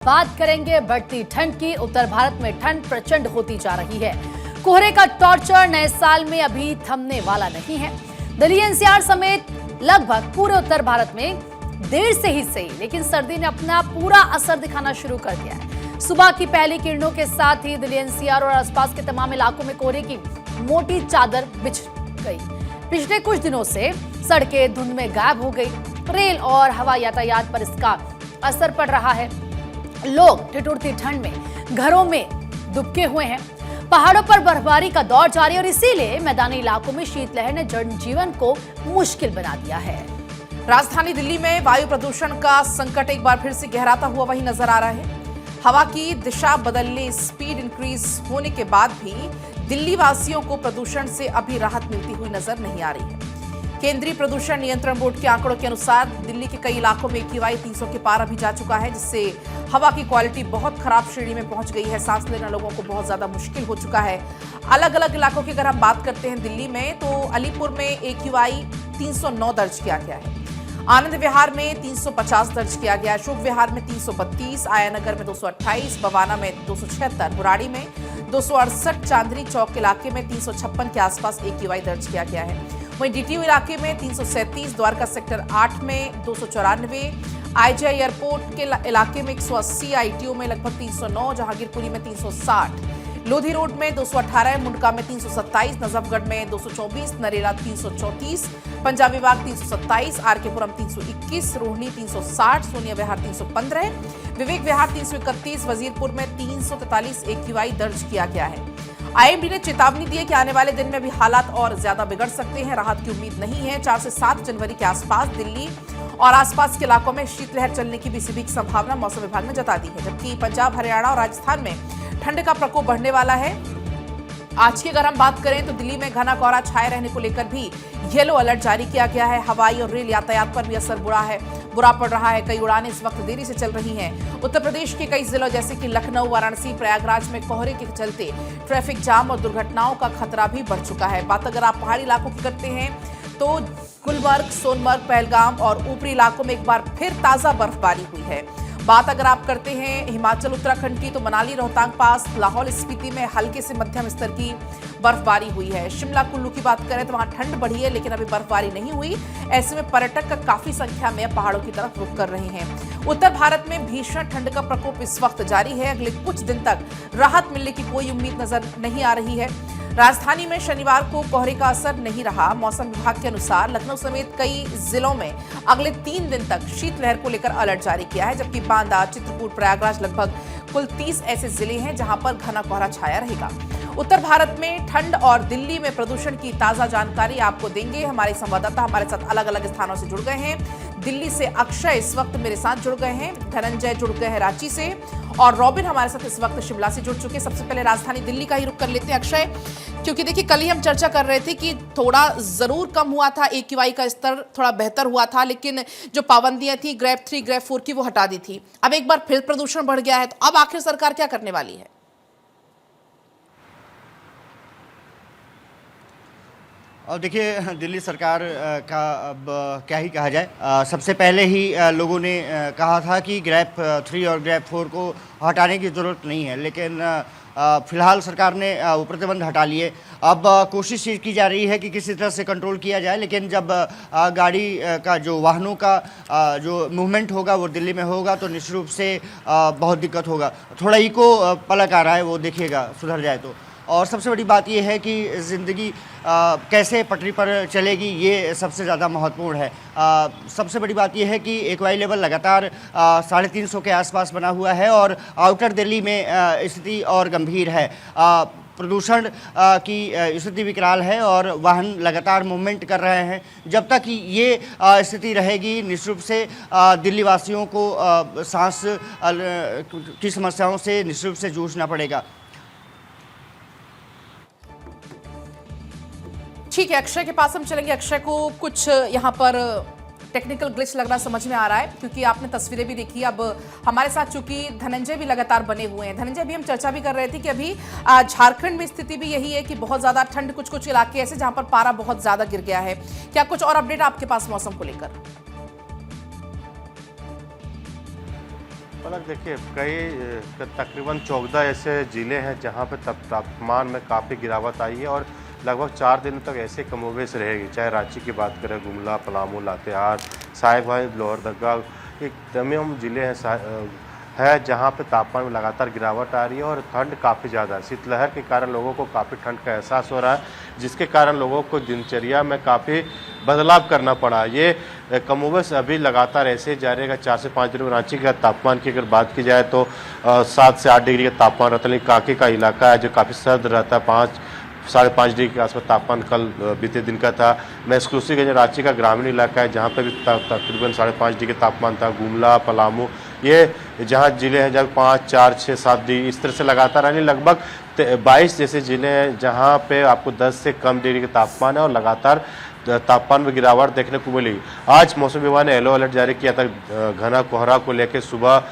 बात करेंगे बढ़ती ठंड की। उत्तर भारत में ठंड प्रचंड होती जा रही है। कोहरे का टॉर्चर नए साल में अभी थमने वाला नहीं है। दिल्ली एनसीआर समेत लगभग पूरे उत्तर भारत में देर से ही सही लेकिन सर्दी ने अपना पूरा असर दिखाना शुरू कर दिया है। सुबह की पहली किरणों के साथ ही दिल्ली एनसीआर और आसपास के तमाम इलाकों में कोहरे की मोटी चादर बिछ गई। पिछले कुछ दिनों से सड़कें धुंध में गायब हो गई। रेल और हवाई यातायात पर इसका असर पड़ रहा है। लोग ठिठुरती ठंड में घरों में दुबके हुए हैं। पहाड़ों पर बर्फबारी का दौर जारी और इसीलिए मैदानी इलाकों में शीतलहर ने जनजीवन को मुश्किल बना दिया है। राजधानी दिल्ली में वायु प्रदूषण का संकट एक बार फिर से गहराता हुआ वही नजर आ रहा है। हवा की दिशा बदलने, स्पीड इंक्रीज होने के बाद भी दिल्ली वासियों को प्रदूषण से अभी राहत मिलती हुई नजर नहीं आ रही है। केंद्रीय प्रदूषण नियंत्रण बोर्ड के आंकड़ों के अनुसार दिल्ली के कई इलाकों में AQI 300 के पार अभी जा चुका है, जिससे हवा की क्वालिटी बहुत खराब श्रेणी में पहुंच गई है। सांस लेना लोगों को बहुत ज्यादा मुश्किल हो चुका है। अलग अलग इलाकों की अगर हम बात करते हैं दिल्ली में, तो अलीपुर में AQI 309 दर्ज किया गया है। आनंद विहार में 350 दर्ज किया गया, अशोक विहार में 332, आयानगर में 228, बवाना में 276, बुराड़ी में 268, चांदनी चौक इलाके में 356 के आसपास AQI दर्ज किया गया है। वहीं DTU इलाके में 337, द्वारका सेक्टर 8 में 294, IGI एयरपोर्ट के इलाके में 180, ITO में लगभग 309, जहांगीरपुरी में 360, लोधी रोड में 218, मुंडका में 327, नजफगढ़ में 224, नरेला 334, पंजाबी बाग 327, आरकेपुरम 321, रोहिणी 360, सोनिया विहार 315, विवेक विहार 331, वजीरपुर में 343 AQI दर्ज किया गया है। IMD ने चेतावनी दी है कि आने वाले दिन में भी हालात और ज्यादा बिगड़ सकते हैं। राहत की उम्मीद नहीं है। 4 से 7 जनवरी के आसपास दिल्ली और आसपास के इलाकों में शीतलहर चलने की भी सीधी संभावना मौसम विभाग ने जता दी है, जबकि पंजाब, हरियाणा और राजस्थान में ठंड का प्रकोप बढ़ने वाला है। आज की अगर हम बात करें तो दिल्ली में घना कोहरा छाए रहने को लेकर भी येलो अलर्ट जारी किया गया है। हवाई और रेल यातायात पर भी असर बुरा पड़ रहा है। कई उड़ानें इस वक्त देरी से चल रही हैं। उत्तर प्रदेश के कई जिलों जैसे कि लखनऊ, वाराणसी, प्रयागराज में कोहरे के चलते ट्रैफिक जाम और दुर्घटनाओं का खतरा भी बढ़ चुका है। बात अगर आप पहाड़ी इलाकों की करते हैं तो गुलमर्ग, सोनमर्ग, पहलगाम और ऊपरी इलाकों में एक बार फिर ताजा बर्फबारी हुई है। बात अगर आप करते हैं हिमाचल, उत्तराखंड की, तो मनाली, रोहतांग पास, लाहौल स्पीति में हल्के से मध्यम स्तर की बर्फबारी हुई है। शिमला, कुल्लू की बात करें तो वहां ठंड बढ़ी है लेकिन अभी बर्फबारी नहीं हुई। ऐसे में पर्यटक काफी संख्या में पहाड़ों की तरफ रुख कर रहे हैं। उत्तर भारत में भीषण ठंड का प्रकोप इस वक्त जारी है। अगले कुछ दिन तक राहत मिलने की कोई उम्मीद नजर नहीं आ रही है। राजधानी में शनिवार को कोहरे का असर नहीं रहा। मौसम विभाग के अनुसार लखनऊ समेत कई जिलों में अगले 3 दिन तक शीतलहर को लेकर अलर्ट जारी किया है, जबकि बांदा, चित्रकूट, प्रयागराज लगभग कुल 30 ऐसे जिले हैं जहां पर घना कोहरा छाया रहेगा। उत्तर भारत में ठंड और दिल्ली में प्रदूषण की ताजा जानकारी आपको देंगे। हमारे संवाददाता हमारे साथ अलग अलग स्थानों से जुड़ गए हैं। दिल्ली से अक्षय इस वक्त मेरे साथ जुड़ गए हैं, धनंजय जुड़ गए हैं रांची से और रॉबिन हमारे साथ इस वक्त शिमला से जुड़ चुके हैं। सबसे पहले राजधानी दिल्ली का ही रुख कर लेते हैं अक्षय, क्योंकि देखिए कल ही हम चर्चा कर रहे थे कि थोड़ा जरूर कम हुआ था, AQI का स्तर थोड़ा बेहतर हुआ था, लेकिन जो पाबंदियां थी ग्रेड 3, ग्रेड 4 की वो हटा दी थी। अब एक बार फिर प्रदूषण बढ़ गया है, तो अब आखिर सरकार क्या करने वाली है? और देखिए दिल्ली सरकार का अब क्या ही कहा जाए। सबसे पहले ही लोगों ने कहा था कि ग्रेड 3 और ग्रेड 4 को हटाने की ज़रूरत नहीं है, लेकिन फिलहाल सरकार ने वो प्रतिबंध हटा लिए। अब कोशिश ये की जा रही है कि किसी तरह से कंट्रोल किया जाए, लेकिन जब गाड़ी का जो वाहनों का जो मूवमेंट होगा वो दिल्ली में होगा तो निश्चित रूप से बहुत दिक्कत होगा। थोड़ा इको पलक आ रहा है, वो देखिएगा सुधर जाए तो। और सबसे बड़ी बात यह है कि ज़िंदगी कैसे पटरी पर चलेगी, ये सबसे ज़्यादा महत्वपूर्ण है। सबसे बड़ी बात यह है कि AQI लेवल लगातार 350 के आसपास बना हुआ है और आउटर दिल्ली में स्थिति और गंभीर है। प्रदूषण की स्थिति विकराल है और वाहन लगातार मूवमेंट कर रहे हैं। जब तक ये स्थिति रहेगी निश्चित रूप से दिल्ली वासियों को सांस की समस्याओं से निश्चित रूप से जूझना पड़ेगा। ठीक है, अक्षय के पास हम चलेंगे। अक्षय को कुछ यहाँ पर टेक्निकल ग्लिच लगना समझ में आ रहा है, क्योंकि आपने तस्वीरें भी देखी। अब हमारे साथ चूंकि धनंजय भी लगातार बने हुए हैं। धनंजय, भी हम चर्चा भी कर रहे थे कि अभी झारखंड में स्थिति भी यही है कि बहुत ज्यादा ठंड, कुछ इलाके ऐसे जहां पर पारा बहुत ज्यादा गिर गया है। क्या कुछ और अपडेट आपके पास मौसम को लेकर? पलक देखिए तकरीबन 14 ऐसे ज़िले हैं जहां पे तापमान में काफ़ी गिरावट आई है और लगभग 4 दिनों तक ऐसे कमोबेश रहेगी। चाहे रांची की बात करें, गुमला, पलामू, लातेहार, साहिबगंज, लोहरदगा, एक तमाम ज़िले है जहाँ पे तापमान में लगातार गिरावट आ रही है और ठंड काफ़ी ज़्यादा है। शीतलहर के कारण लोगों को काफ़ी ठंड का एहसास हो रहा है, जिसके कारण लोगों को दिनचर्या में काफ़ी बदलाव करना पड़ा। ये कमोबेश अभी लगातार ऐसे ही जारी रहेगा। 4 से 5 दिनों में रांची का तापमान की अगर बात की जाए तो 7 से 8 डिग्री का तापमान रहता है। लेकिन कांके का इलाका है जो काफ़ी सर्द रहता है, 5-5.5 डिग्री के आसपास तापमान कल बीते दिन का था। मैं एक्सक्लूसिव रांची का ग्रामीण इलाका है जहाँ पे भी तकरीबन 5.5 डिग्री का तापमान था। गुमला, पलामू, ये जहाँ ज़िले हैं जब 5, 4, 6, 7 डिग्री इस तरह से लगातार यानी लगभग 22 जैसे ज़िले हैं जहाँ पे आपको 10 से कम डिग्री का तापमान है और लगातार तापमान में गिरावट देखने को मिली। आज मौसम विभाग ने येलो अलर्ट जारी किया था घना कोहरा को लेकर। सुबह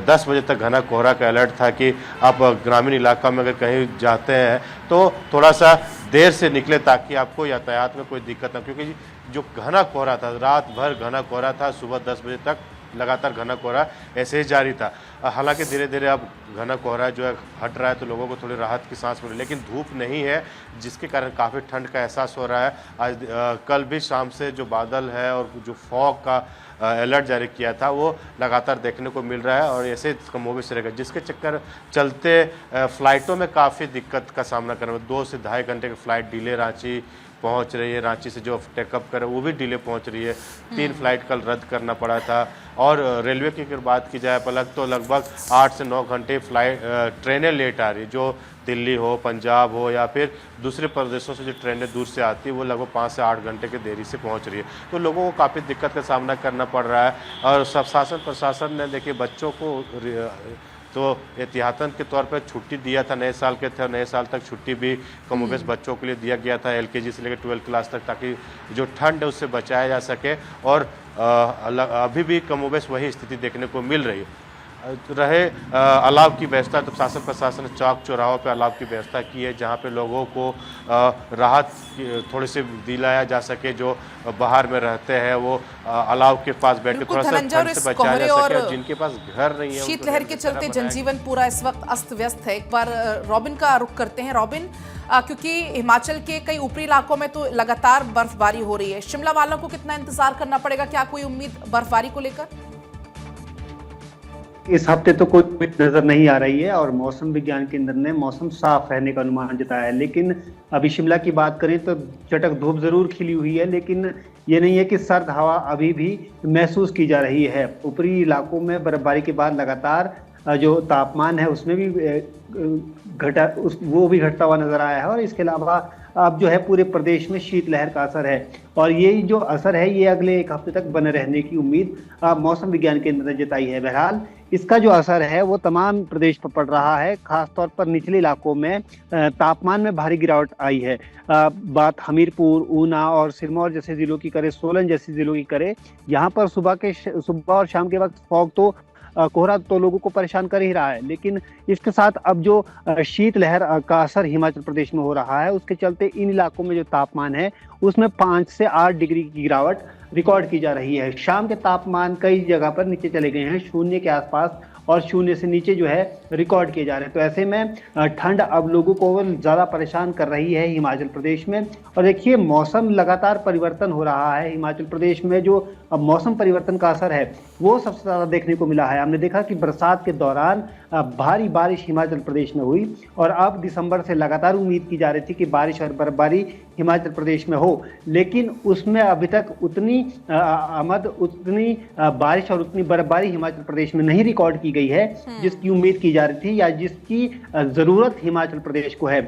10 बजे तक घना कोहरा का अलर्ट था कि आप ग्रामीण इलाका में अगर कहीं जाते हैं तो थोड़ा सा देर से निकले ताकि आपको यातायात में कोई दिक्कत ना, क्योंकि जो घना कोहरा था, रात भर घना कोहरा था, सुबह 10 बजे तक लगातार घना कोहरा ऐसे ही जारी था। हालांकि धीरे धीरे अब घना कोहरा जो है हट रहा है तो लोगों को थोड़ी राहत की सांस मिली, लेकिन धूप नहीं है जिसके कारण काफ़ी ठंड का एहसास हो रहा है। आज कल भी शाम से जो बादल है और जो फॉग का अलर्ट जारी किया था वो लगातार देखने को मिल रहा है और ऐसे कमोबेश रहेगा, जिसके चलते फ़्लाइटों में काफ़ी दिक्कत का सामना करना। 2 से 2.5 घंटे की फ़्लाइट डिले रांची पहुंच रही है। रांची से जो टेकअप करे वो भी डिले पहुंच रही है। 3 फ्लाइट कल रद्द करना पड़ा था। और रेलवे की अगर बात की जाए पलक तो लगभग 8 से 9 घंटे ट्रेनें लेट आ रही है। जो दिल्ली हो, पंजाब हो या फिर दूसरे प्रदेशों से जो ट्रेनें दूर से आती है वो लगभग 5 से 8 घंटे की देरी से पहुंच रही है। तो लोगों को काफ़ी दिक्कत का सामना करना पड़ रहा है। और सब शासन प्रशासन ने देखिए बच्चों को तो एहतियातन के तौर पर छुट्टी दिया था, नए साल के थे, नए साल तक छुट्टी भी कमोबेश बच्चों के लिए दिया गया था LKG से लेकर 12 क्लास तक, ताकि जो ठंड है उससे बचाया जा सके। और अभी भी कमोबेश वही स्थिति देखने को मिल रही है। अलाव की व्यवस्था तो शासन प्रशासन ने चौक चौराहों पर अलाव की व्यवस्था की है, जहाँ पे लोगों को राहत थोड़ी सी दिलाया जा सके। जो बाहर में रहते हैं वो अलाव के पास बैठ के थोड़ा सा ठंड से बचाया जा सके, और जिनके पास घर नहीं है शीतलहर के चलते जनजीवन पूरा इस वक्त अस्त व्यस्त है। एक बार रॉबिन का रुख करते हैं। रॉबिन, क्योंकि हिमाचल के कई ऊपरी इलाकों में तो लगातार बर्फबारी हो रही है, शिमला वालों को कितना इंतजार करना पड़ेगा? क्या कोई उम्मीद बर्फबारी को लेकर? इस हफ्ते तो कोई उम्मीद नजर नहीं आ रही है और मौसम विज्ञान केंद्र ने मौसम साफ रहने का अनुमान जताया है। लेकिन अभी शिमला की बात करें तो चटक धूप जरूर खिली हुई है, लेकिन ये नहीं है कि सर्द हवा अभी भी महसूस की जा रही है। ऊपरी इलाकों में बर्फबारी के बाद लगातार जो तापमान है उसमें भी वो भी घटता हुआ नजर आया है। और इसके अलावा अब जो है पूरे प्रदेश में शीतलहर का असर है और ये जो असर है ये अगले 1 हफ्ते तक बने रहने की उम्मीद मौसम विज्ञान केंद्र ने जताई है। बहरहाल इसका जो असर है वो तमाम प्रदेश पर पड़ रहा है। खासतौर पर निचले इलाकों में तापमान में भारी गिरावट आई है। बात हमीरपुर, ऊना और सिरमौर जैसे जिलों की करे, सोलन जैसे जिलों की करे, यहाँ पर सुबह और शाम के वक्त फॉग तो कोहरा तो लोगों को परेशान कर ही रहा है। लेकिन इसके साथ अब जो शीतलहर का असर हिमाचल प्रदेश में हो रहा है उसके चलते इन इलाकों में जो तापमान है उसमें 5 से 8 डिग्री की गिरावट रिकॉर्ड की जा रही है। शाम के तापमान कई जगह पर नीचे चले गए हैं, 0 के आसपास और 0 से नीचे जो है रिकॉर्ड किए जा रहे हैं। तो ऐसे में ठंड अब लोगों को ज़्यादा परेशान कर रही है हिमाचल प्रदेश में। और देखिए मौसम लगातार परिवर्तन हो रहा है हिमाचल प्रदेश में। जो अब मौसम परिवर्तन का असर है वो सबसे ज़्यादा देखने को मिला है। हमने देखा कि बरसात के दौरान भारी बारिश हिमाचल प्रदेश में हुई और अब दिसंबर से लगातार उम्मीद की जा रही थी कि बारिश और बर्फबारी हिमाचल प्रदेश में हो, लेकिन उसमें अभी तक उतनी बारिश और उतनी बर्फबारी हिमाचल प्रदेश में नहीं रिकॉर्ड की गई है जिसकी उम्मीद की जा रही थी या जिसकी जरूरत हिमाचल प्रदेश को है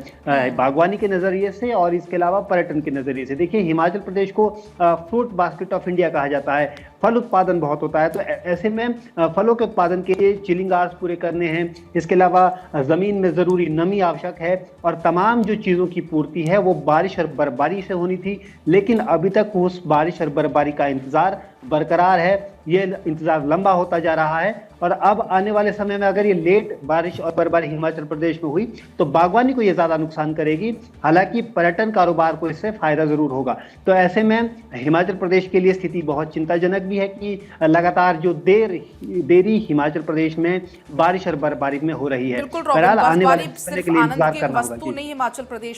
बागवानी के नजरिए से और इसके अलावा पर्यटन के नजरिए से। देखिए हिमाचल प्रदेश को फ्रूट बास्केट ऑफ इंडिया कहा जाता है, फल उत्पादन बहुत होता है। तो ऐसे में फलों के उत्पादन के लिए चिलिंग आवर्स पूरे करने हैं, इसके अलावा जमीन में जरूरी नमी आवश्यक है और तमाम जो चीजों की पूर्ति है वो बारिश और बर्फबारी से होनी थी, लेकिन अभी तक उस बारिश और बर्फबारी का इंतजार बरकरार है। ये इंतजार लंबा होता जा रहा है। और अब आने वाले समय में अगर ये लेट बारिश और बर्फबारी हिमाचल प्रदेश में हुई तो बागवानी को ये ज्यादा नुकसान करेगी, हालांकि पर्यटन कारोबार को इससे फायदा जरूर होगा। तो ऐसे में हिमाचल प्रदेश के लिए स्थिति बहुत चिंताजनक भी है कि लगातार जो देरी हिमाचल प्रदेश में बारिश और बर्फबारी में हो रही है। बिल्कुल बहरहाल आने वाले बर्फबारी समय सिर्फ के लिए आनंद इंतजार की करना होगा। वस्तु जी। नहीं हिमाचल प्रदेश